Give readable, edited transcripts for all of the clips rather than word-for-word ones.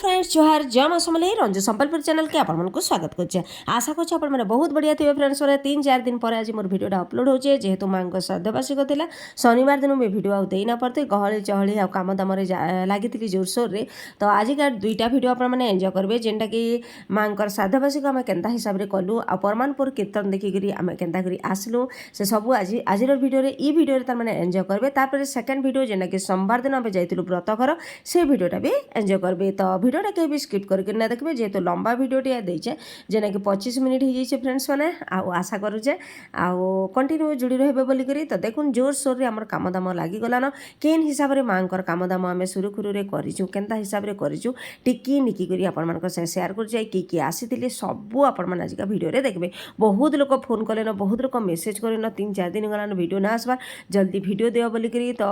Friends जोहार जय माँ समलेई रंजू संबलपुर चैनल के आपको स्वागत करछे। आशा करछे आपण माने बहुत बढ़िया थे फ्रेंड्स। मैंने 3-4 दिन पर आज मोर वीडियोटा अपलोड होचे जेहेतु माँ को श्राद्धवार्षिक थिला शनिवार दिन मैं वीडियो आउ देना पड़ते गहली चहली आ काम दाम लगी जोरसोर रे। तो आजिका दुईटा वीडियो आपण माने एंजॉय करबे जेनटा कि माँ श्राद्धवार्षिक आम केनता हिसाब से कलु आ परमानपुर कीर्तन देखिकी आम केनता करी आसलु से सबू आज वीडियो रे ई वीडियो रे तार माने एंजॉय करबे। तापर सेकंड वीडियो जेनटा कि सोमवार दिन आम जाइतिलु व्रत घर से वीडियोटा भी एंजॉय करबे। तो वीडियोटा कहीं भी स्किप करके ना देखिए जेहेतु लंबा वीडियोटे देचे जेना कि 25 मिनिट हो जाइए फ्रेंड्स मैंने आशा करुचे कंटिन्यू जोड़ी रहे बोलिकी। तो देखुन जोर सोर आम काम दाम लगिगलान केन हिसाब से माँ काम दाम आम सुरुखुरु करूँ केन्ता हिसाब से करूँ टिकी निकी कर आपण सेयार कर किए आसी सबू आपण आजिका वीडियो देखिए। बहुत लोग फोन कले बहुत लोग मेसेज करेन 3-4 दिन गलान वीडियो ना आसबार जल्दी वीडियो दियो बोलिकी। तो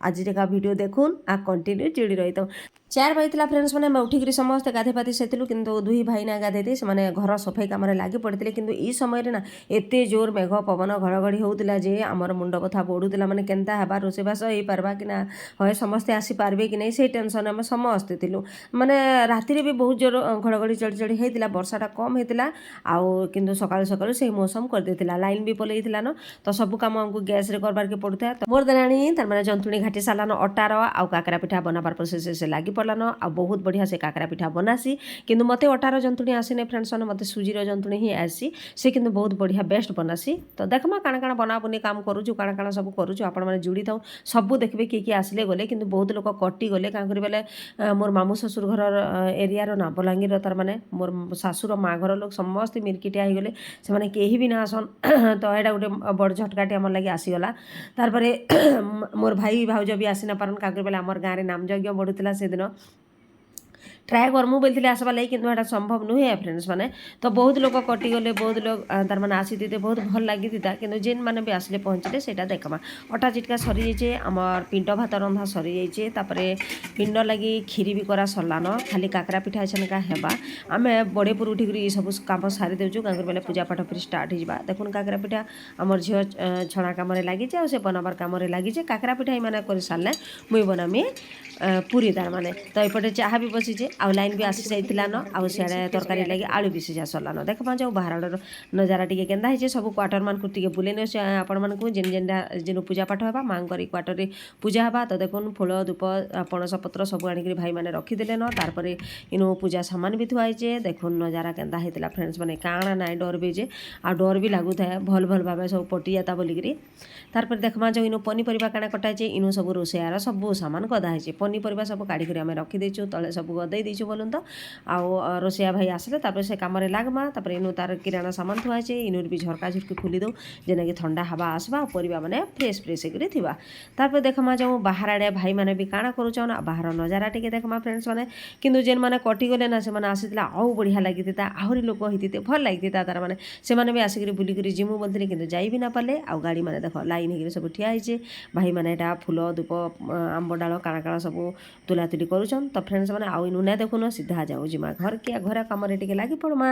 आज का वीडियो देखुन आ कंटिन्यू जोड़ी रही। तो 4 बजे फ्रेंड्स मैंने उठिक समस्त गाधे पाधे सेलु किंतु दुई भाई ना गाधे से घर सफाई कम लगी पड़ते किंतु ई समय ना एते जोर मेघ पवन घड़घड़ी होता जे आमर मुंड कथा बढ़ुला माने केनता हेबा रोषेबास हो पार्बा कि ना है समस्ते आसी पार्बे कि नहीं से टेंशन आम समस्ते थिलु माने राति भी बहुत जोर घड़घड़ी चढ़चढ़ी होता वर्षाटा कम होता आउ किंतु सकाळु सकाळु से मौसम कर देथिला लाइन भी पलैथिला न। तो सब काम हमको गैस रे करबार के पड़ता। तो मोर देलानी तार माने जंतुणी घाटी सालान अटार आ काकरा पिठा बनाबार प्रोसेस से लागी पड़लान आ बहुत बढ़िया से काकरा पिठा बनासी किंतु मते अटार जंतुणी आसीने फ्रेंड्स ने मते सुजीर जंतुणी ही आसी से किंतु बहुत बढ़िया बेस्ट बनासी। तो देखमा काण काण बनाबुनी काम करूछु काण काण सब करूछु आपण माने जुड़ी थाउ सबू देखबे किए आसिले गले किंतु बहुत लोग कटि गले काँ करी बेले मोर मामू ससुर घर एरिया ना बलांगीर तार माने मोर सासुर माँ घर लोग समस्त मिर्किटिया हो गले से माने केही भी ना आसन। तो एटा गोटे बड़ झटकाटी आम लगे आसीगला। तारपरे मोर भाई भाउज भी आसी ना पारन काँ करी बेले आमर गाँव में नाम यज्ञ बढ़ुला से दिन ट्राए करमु बोलते आसवा लगे किंतु एटा संभव नुहे फ्रेंड्स माने। तो बहुत लोग कटिगले बहुत लोग तार माने आसी थे बहुत भल लगी था किंतु जेन माने भी आसिले पहुँचले सेटा देखमा अटा चिटका सरी जाइए आमर पिंड भात रंधा सरी जाइए तापरे पिंड लगी खीरी भी करा सरलान खाली काकरा पिठा छनका हेबा आम बड़ेपुर उठिक सब काम सारी देचु काँ बेले पूजा पाठ फिर स्टार्ट हो देखुन काकरा पिठा आमर झील छणा कम लगी से बनाबार कम लगी काकरा पिठा ये कर सारे मुई बनामी पूरी तार माने। तो एपटे चाहा भी बसीचे आउ लाइन भी आसी जाइला न आउ सियाड़े तरकारी लगे आलू भी सिझा सरलान देखमा जाऊ बाहर नजारा टिके केन्दा है सब क्वार्टर मान को टिके बुले ने आपण मान को जेन जेनटा जेन पूजा पाठ होगा माँ क्वार्टर रे पूजा होगा। तो देखुन फूल धूप पणस पत्र सब आनिक भाई मैंने रखीदे न तारपर इनु पूजा सामान भी थुआइचे देखुन नजारा केन्दा होता फ्रेंड्स मैंने काଣା ना डर भी जे आ डर भी लगुता है भल भल भाव सब पटी जाता बोलिकी। तारपर देखमा जो इनु पनीपरिया काଣା कटाइचे इनु सब रोषेयार सब सामान गदाहे पनीपरिया सब काढ़ी आम रखीदेचु तले सब गदे देचु बोलून। तो आउ रोषेया भाई आसले तापर से काम लागमा तापर इनु तार किराना सामान थुआइचे इनु भी झरका झुरकी खोली दो जेना कि ठंडा हवा आसबा परिबा माने फ्रेश फ्रेश करी थिबा। तापर देखमा जाऊ बाहर आड़े भाई माने भी काଣା करूछन बाहर नजारा टिके देखमा फ्रेंड्स माने किंतु जेन माने कटि गले ना से माने आसीतिला आउ बढ़िया लागितिता आहुरी लोक होइतिते भल लागितिता तार माने से माने भी आसिकरी बुली करी जिमु बोलथिले किंतु जाई भी ना पाले आउ गाड़ी माने देखो लाइन हेकरी सब ठिया आइचे भाई माने एटा फूल धूप आंब डाल काଣା काଣା सब तुलातुली करूछन। तो फ्रेंड्स माने आउ इनु ना देखुन सीधा जाऊ जिमा घर के घर कम टिके लगी पड़मा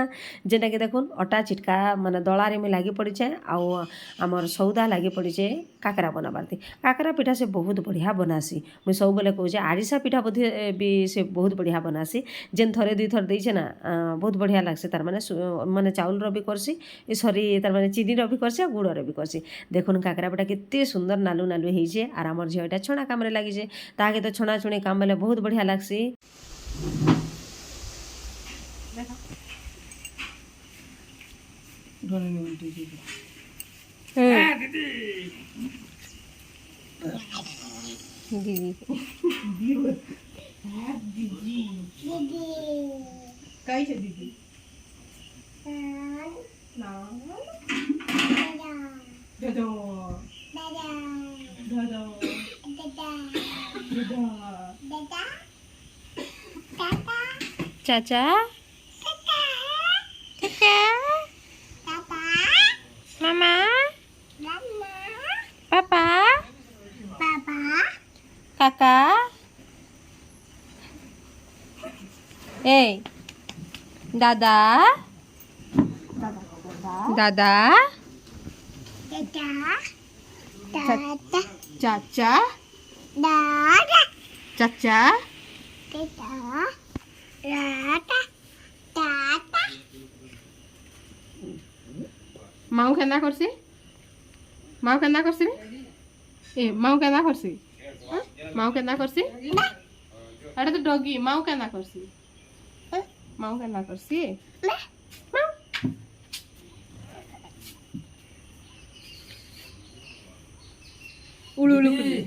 जेनटा कि देखुन अटा चिटका माने दलारे में लगी पड़ीचे आउ आमर सौदा लगी पड़ीचे काकरा बनाबारती काकरा पिठा से बहुत बढ़िया बनासी मुई सब बेले कहूँ आरिसा पिठा बोधे भी से बहुत बढ़िया बनासी जेन थरे दुई थर देचे ना बहुत बढ़िया लगसे तार माने माने चाउल रो भी करसी सरी तार माने चीनी रो भी करसी गुड़ रो भी करसी देखुन काकरा पिठा केते सुंदर नालू नालू होइचे आर आमर झीलटा छणा काम रे लागिचे ताके तो छणा छुणी काम बेले बहुत बढ़िया लागसी। चाचा मामा पापा काका ए दादा दादा चाचा चाचा মাও কেন্দা করছি মাও কেন্দা করছি মাও কেন্দা করছি মাও কেন্দা করছি এটা তো ডগি মাও কেন্দা করছি মাও কেন্দা করছি উড়ু উড়ু করে দে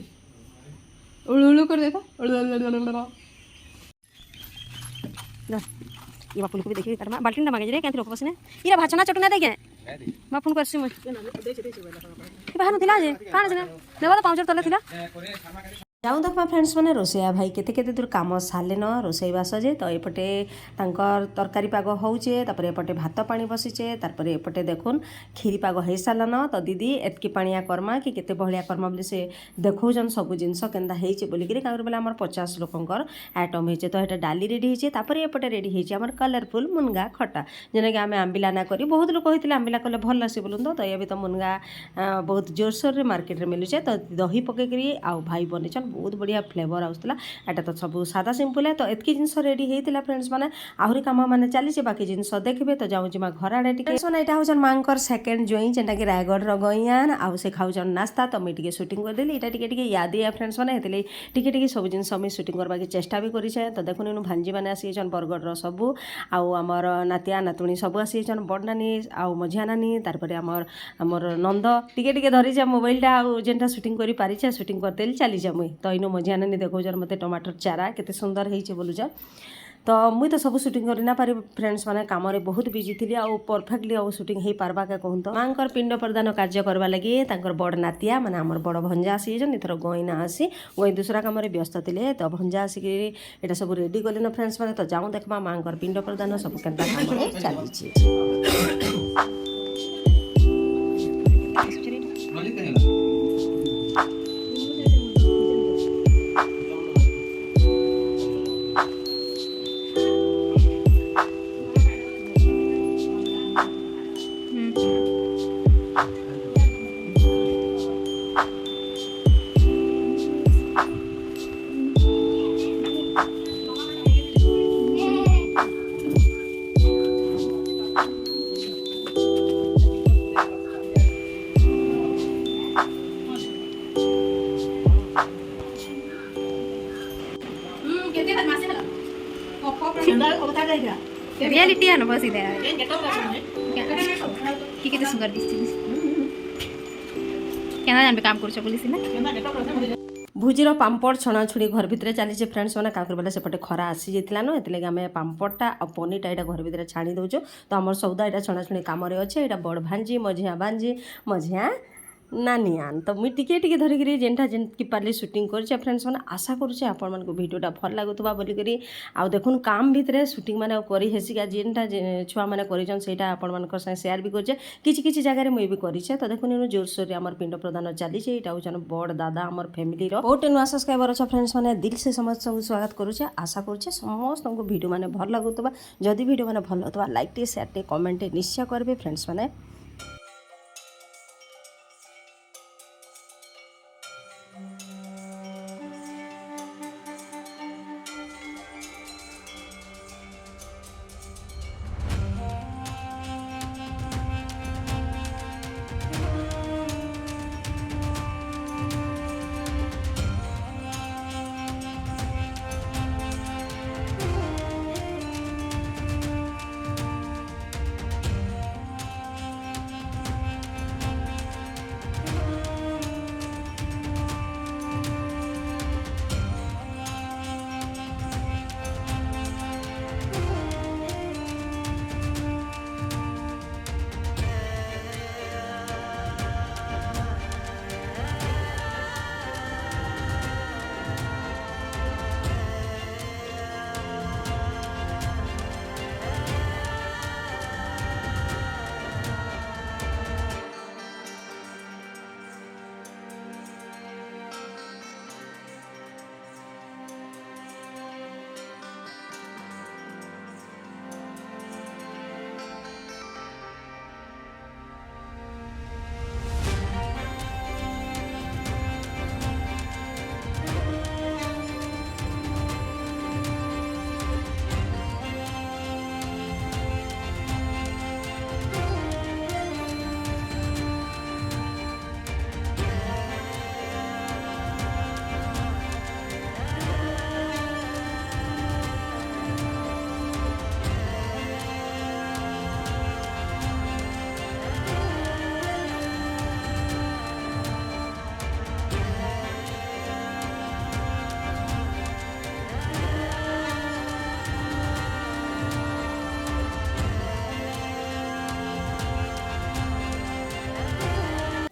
উড়ু উড়ু করে দে তো ये फूलकोबी देखिए करमा बाल्टी ना मांगे रे केंति लोक बसने इरा भाचना चटना देगे मा फोन करसी म बाहर थिला जे काण जे नेबा तो पाउचर तले थिला जाऊँ देखा फ्रेंड्स मैंने रोसैया भाई केते केते दूर काम सारेन रोसईवास जे तो एपटे तांकर तरकारी पाग होचे तापर एपटे भात पानी बसीचे तापर एपटे देखुन खीरी पाग हो सारन तो दीदी एतकी पानिया करमा कि केते बहलिया करमा बोली से देखौजन सब जिनस केंदा हेचे बोली कि कागर बेला हमर 50 लोकंकर आइटम हेचे तो एटा डाली रेडी हेचे तापर एपटे रेडी हेचे हमर कलरफुल मुनगा खटा जेना कि आमे आंबिला ना करी बहुत लोक होइतिले आंबिला कले भल लासी बोलुन तो ये भी तो मुनगा बहुत जोरसोर रे मार्केट रे मिलुचे तो दही पके करी आ भाई बनेचन बहुत बढ़िया फ्लेवर आउला एटा तो सब सादा सिंपल है तो एतकी जिनस रेडी होता फ्रेंड्स मैंने आहरी कम मैंने चली बाकी जिनस देखिए तो जाऊँ घर आड़े मैंने यहाँ हूँ माँ सेकेंड जोई जेनटा कि रायगढ़ गईयान आउ से खाऊन नास्ता तो मुझे सुटिंग करदेली यहाँ टे याद है फ्रेंड्स मैंने टे सब जिन मुझे सुटिंग करवाके चेष्टा भी करें तो देखुन इन भांजी मैंने आसीचन बरगढ़ सबू आमर नातिया नातुणी सब आसीचन बड़ नानी आउ मझिया नानी तारपर आमर नंद टे धरी मोबाइलटा जेनटा सुटिंग कर पारिछे सुटिंग करदेली चली जा मुई तो इनो मझिया नानी देखो मत टमाटर चारा केते सुंदर होइछे बोलुछ तो मुई तो सब सुटिंग कर ना पारि फ्रेंड्स माने काम रे बहुत बिजी थी आ परफेक्टली आ सुटिंग हो पार्बा के कहूँ तो माँ पिंड प्रदान कार्य करवा लगी तांकर बड़ नातिया माने आमर बड़ भंजा आसी इथर गईना आसी गई दूसरा कम व्यस्त थे तो भंजा आसिक यहाँ सब रेडी कले न फ्रेंड्स मैंने तो जाऊँ देखा माँ पिंड प्रदान सब केन्ता काम चली रियलिटी है ना बस इधर कि कितने सुंदर दिसती केना जानबे काम करछ बोली सिना भुजीर पाम्पड़ छणाछुणी घर भितर चली फ्रेंड्स मैंने क्या कर सेपटे खरा आसी जाता न ये आम पाम्पड़टा आ पनीरटा यहाँ घर भितर छाणी दौचु तो आम सौदा यहाँ छणाछुणी कम अच्छे यहाँ बड़ भांजी मझिया मझिया नानियान तो मुझे टिके धरिक जेनटा जेनकी पार्ली सुटिंग कर फ्रेंड्स मैंने आशा करुचे आपण मानक भिडियोटा भल लगुवा बोलिकी आउ देखुन काम भितर सुटिंग मैंने करी हेसिका जेनटा छुआ मैंने करछन सेटा आपण मानक संगे शेयर भी करछे किछि जगह मुई भी करिछे तो देखुन जोरसोर आमर पिंड प्रदान चली यहाँ हूँ बड़ दादा आमर फैमिली बहुत नुआ सब्सक्राइबर अच्छा फ्रेंड्स मैंने दिल से समस्त स्वागत करुचे आशा करुचे समस्त वीडियो मैंने भल लगुवा जदि वीडियो मैंने भल लगुवा लाइक टे शेयर टे कमेंट निश्चय करेंगे फ्रेंड्स मैंने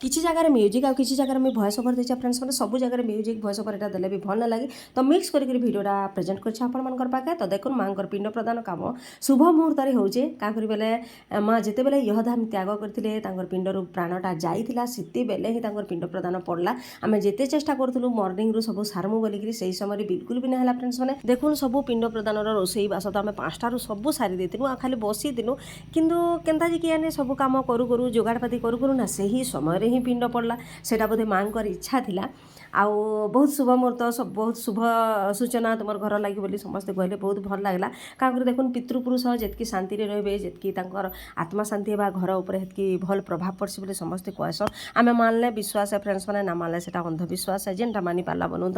किसी जगह म्यूजिक आ किसी जगह मुझे भॉइस ओवर देचे फ्रेंड्स मैंने सब जगह म्यूजिक भॉइस ओवर एटा देले भी भल ना लगे तो मिक्स करके वीडियोटा प्रेजेंट कर आपण पाखे तो देखो माँ पिंड प्रदान काम शुभ मुहूर्त होचे क्या करी बेले माँ जिते बेले यह धाम त्याग करते पिंडर प्राणटा जाइला सेते बेले ही पिंड प्रदान पड़ला आम जिते चेष्टा करूँ मर्निंग रू सब सारमु बोलिकी से समय बिल्कुल भी ना फ्रेंड्स मैंने देखो सब पिंड प्रदान रोसई बास तो आम 5टारू सब सारी देलु खाली बसी दिलु किंतु केन्ता जी किए सब कम करू करू जोगाड़पाती करू करू ना से ही समय ही पिंड पड़ला सेटा बोधे माँ इच्छा थिला आउ बहुत शुभ मुहूर्त सब बहुत शुभ सूचना तुम घर लगी बोली समस्ते कहले बहुत भल लगला क्या कर देखुन पितृपुरुष जितकी शांति रे जितकी आत्मा शांति है घर उपर हेतकी भल प्रभाव पड़सी बोली समस्ते कहसन आम मानले विश्वास है फ्रेंड्स मैंने ना मानले से अंधविश्वास है जेनटा मानी पार्ला बनू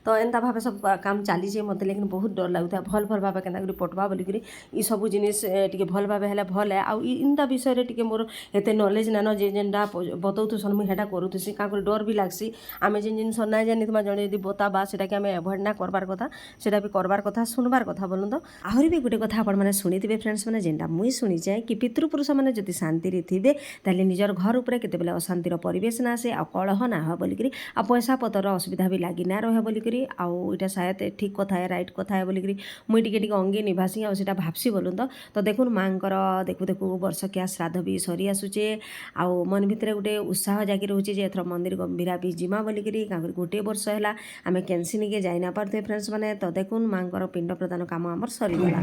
तो एंता भाव सब काम चली मत लेकिन बहुत डर लगुता भल भल भाव के पटवा बोलिकी ये सब जिनिस टी भल भाव है भल है आउ इनता विषय टी मोर एत नॉलेज नान जे जेनटा बतौथुसन मुझे करूसी क्या डर भी लगसी आम जेन जिन ना जानी जड़े यदि बताबा से एभोड ना करबार कथा से भी करबार कथा सुनबार कथा बोलूँ तो आहरी भी गोटे कथा आपने शुणिथे फ्रेंड्स मैंने जेनटा मुई शुणी जाए कि पितृपुरुष मैंने जब शांति थे ताले निजर घर उपर केते अशांतिर परिवेश ना आसे आ कलह ना हो बोलिकी आ पैसा पतर असुविधा भी लगी ना रहे बोलिकी आईटा शायद ठीक कथा है राइट कथा है बोलिकी मुई टिके अंगे निभासी आटा भावसी बोलूँ तो देखुन माँ देखू देखू वर्षकिया श्राद्ध भी सरी आसूचे आउ मन भितर गोटे उत्साह जाकि रोचे एथर मंदिर गंभीरा भी जिमा बोलिकी गोटे वर्ष है आम कैंसी निके जाई ना पारते फ्रेंड्स मैंने तो देखुन माँ पिंड प्रदान काम आमर सरीगला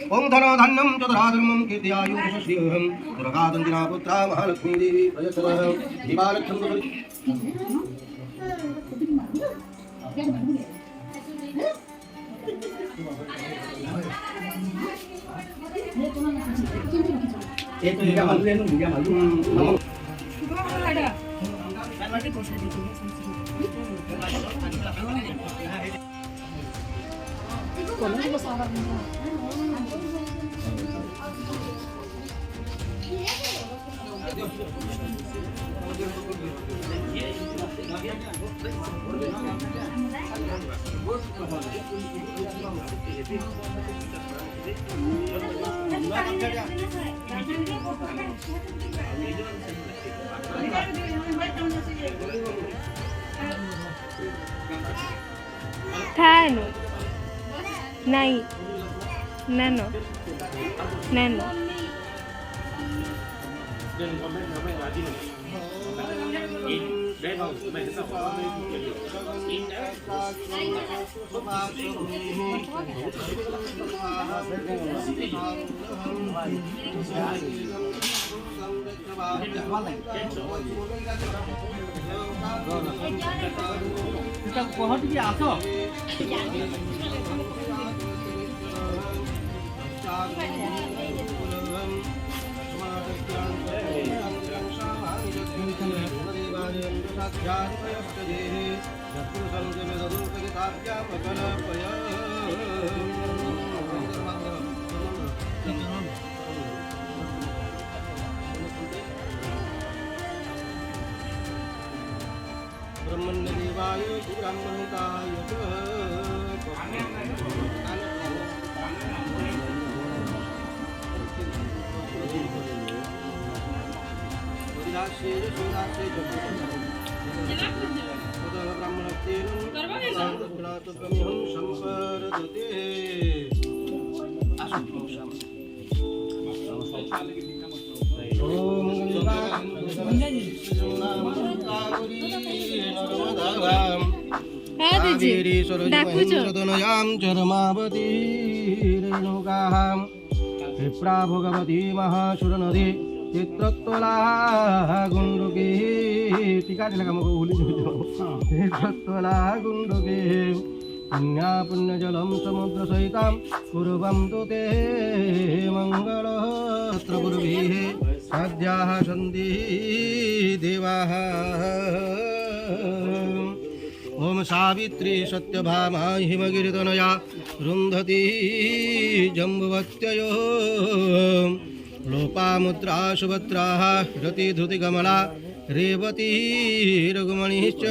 ओम धन धान्यम चतुराधर्मम कीर्तियायुष श्रीहं दुर्गादंजना पुत्रा महालक्ष्मी देवी प्रयत्नः दिवालक्ष्मी एक तो मालूम लेनु भैया मालूम Tano. Nai. Nano. Nano. ब्रह्मण्यदेवाय ब्राह्मणताय विप्रा भगवती महाशुरनदी चित्रत्वला गुंडुके टीका दिला का भूली चित्रत्वला गुंडुके पुण्या पुण्यजलम समुद्र सहितां कुर्वन्तु ते मंगलत्र गुरुभिः सद्याः सन्ति देवाः ओम सावित्री सत्यभामा हिमगिरितनया रुन्धती जम्बुवत्ययो लोपामुद्रा सुभद्राः रतिधृतिकमला रेवती रघुमणिश्च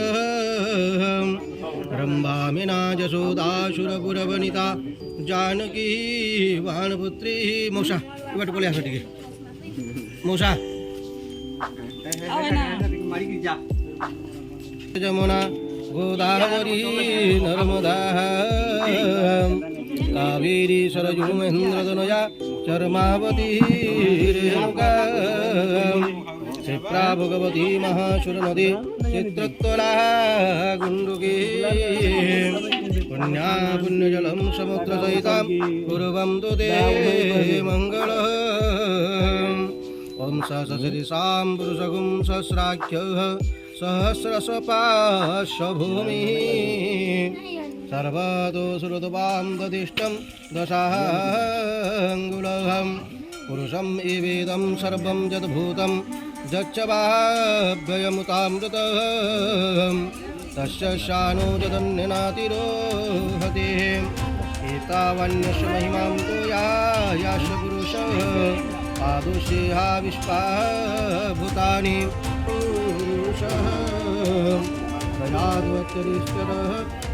रम्भा मीना जशोदा सुरपुरवनिता जानकी वानपुत्री मौसा इबाट बोले आस टिके मौसा जमुना गोदावरी नर्मदा कावेरी सरयू महेन्द्रतनया चर्मावती रेणुका क्षिप्रा भगवती महासुरनदी चित्रत्वला गुण्डुकी पुण्या पुण्यजलं समुद्रसहितां पूर्वं तु ते मङ्गलम् ॐ सहस्रशिरीषां पुरुषगुं सहस्राख्यः सहस्रसपाशभूमिः सर्वतो श्रुतवां ददिष्टं दशाङ्गुलहं पुरुषम् एवेदं सर्वं यद्भूतं यच्च वाभ्ययमुतामृतं तस्य शानो यदन्यनातिरोहते एतावन्यस्य महिमां तु याश पुरुषः आदुषेहा विश्वाभूतानि पुरुषः प्रयाद्वत्यरीश्वरः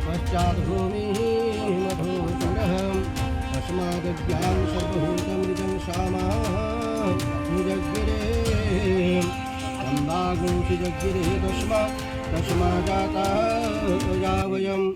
पश्चात् भूमिः मधुसूदनः तस्माद्ज्ञां सर्वभूतमृतं श्यामा निजग्गिरे सम्भागुंसि जग्गिरे तस्मा जाता त्वया वयम्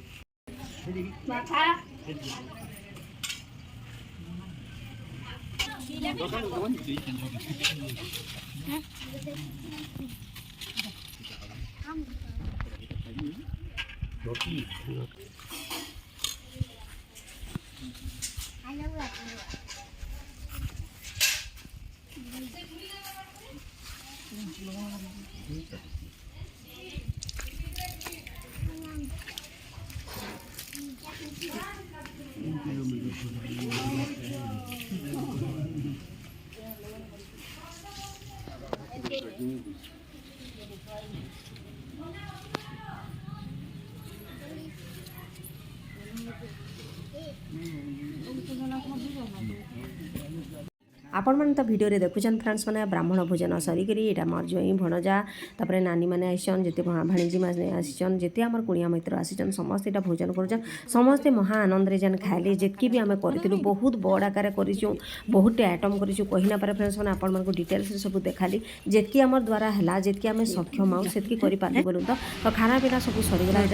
आपण तो भिडियो देखुन फ्रेंड्स मैंने ब्राह्मण भोजन सरिकी यहाँ मोर जोई भणजा तापर नानी मैंने आसन जिते भाणीजी मैंने आसन जिते आम कुणिया मित्र आसन समस्ते यहाँ भोजन कर समस्ते महा आनंद जेन खाइले जितकी भी आम करूँ बहुत बड़ आकार करूँ बहुत आइटम करूँ कहीना पारे फ्रेंड्स मैंने आपण मानक डिटेल्स सब देखाली जितकी आम द्वारा है जितकी आम सक्षम आउ से कर बोलूँ तो खाना पीना सब सरीगला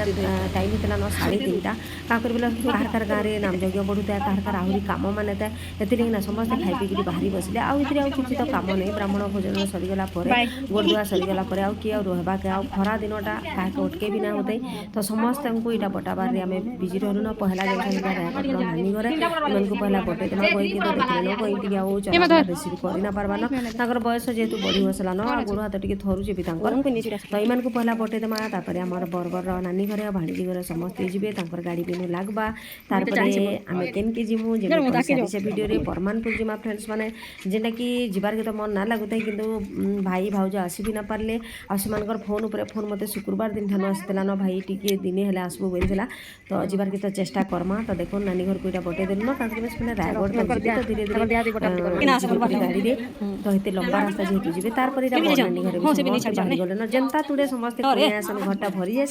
टाइम होता न 3:30 क्या कर कह गाँव में नामयज्ञ बढ़ुता कह आहरी कम मान था से समस्ते खाई पीकि बाहरी बसले आउ किसी तो कम नहीं ब्राह्मण भोजन सरीगला गोड़दुआ सरीगला किए रहा के खरा दिनटा क्या अटके भी ना होते तो समस्त को यहाँ बटाबार आम बिजी रहलु न पहला जाकर नानी घर इन पहला बटेदेमा गई तो देखिए गई आउ चला रिसीव करना पार्बा न बयस जेहतु बढ़ी बसला न गोड़ हाथ टे थरुचे भी तो इन पहला बटेदेमा आम बरगर नानी घर भाणीजी घर समस्ते जी गाड़ी भी लगवा तार आम केन के जीमु से वीडियो परमानपुर जीमा फ्रेंड्स मैंने जेनटा कि जीवार के तो मन ना लगुता कि भाई भाउज आसी भी ना पारे आर फोन उपर फोन मत शुक्रवार दिन ठान आसाला न भाई टी दिने हेल्ले आसबू बोलता तो जीवार के तो चेष्टा करमा तो देखो नानी घर को यहाँ बटेदेलु न क्या रायगढ़ तो धीरे धीरे गाड़ी में तो ये लंबा रास्ता जेहतु जी तार नानी घर बाहरी गले न जनता तुड़े समस्त आसन घरटा भरी जाए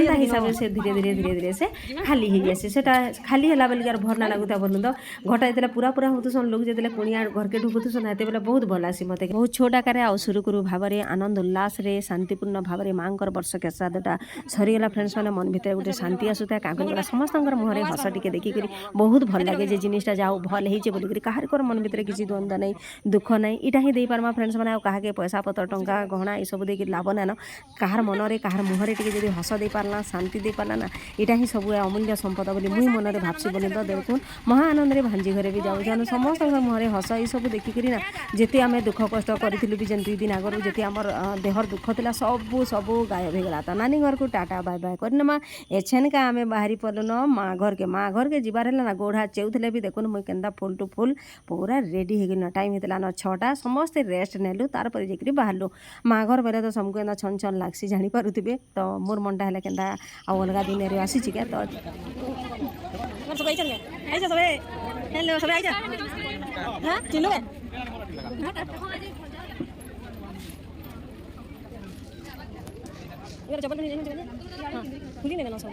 ना हिसाब से धीरे धीरे से खाली हो जाए खाली है बेल भर ना लगुता बोलूँ तो घटा जो पूरा पूरा होतुसन लोग जो कुणिया घर के ढुकुथुसन हेते बेले बहुत भल आसी मत बहुत छोट आकार आ सुरुकुरु भाव में आनंद उल्लास रे शांतिपूर्ण भाव में माँ वर्षक श्राद्धटा सरीगला फ्रेंड्स मैंने मन भितर गोटे शांति आसुता क्या कर समस्त मुहर हस टे देखिक बहुत भल लगे जे जिनिसटा जाओ भल होइछे बोलिक कहार मन भितर किसी द्वंद्व नहीं दुख नहीं इटा ही पार्मा फ्रेंड्स मैंने क्या पैसा पतर टंका गहना ये सब देख लाभ ना कहार मनरे कहार मुहर टे हस दे पारला शांति दे पारला ना यहाँ ही सब अमूल्य संपद बोली मुई मन में भावसी बोली तो देखुन महा आनंद भांजी घरे भी जाऊँ समस्त मुहर हस ये सब देखिक ना जिते आम दुख कष्ट करूँ भी जेन 2 दिन आगु जी आम देहर दुख था सब गायब हो गला तो नानी घर को टाटा बाय बाय करनमा एछेन का आम बाहरी पड़ल न माँ घर के जीवार है ना गोड़ हाथ चेउले भी देखुन मुई केन्दा फुल टू फुल पूरा रेडी हो गल टाइम होता न 6टा समस्ते रेस्ट नेलु तार पर जाकि बाहरलु माँ घर बेले तो सबको एंदा छन छन लागसी जानी पारुथिबे तो मोर मनटा हेले केन्दा आ अलगा दुनिया रे आसी क्या तो हेलो सब आइजा हां चिल्लो इधर चप्पल नहीं चाहिए हाँ खुद ही नहीं देना सब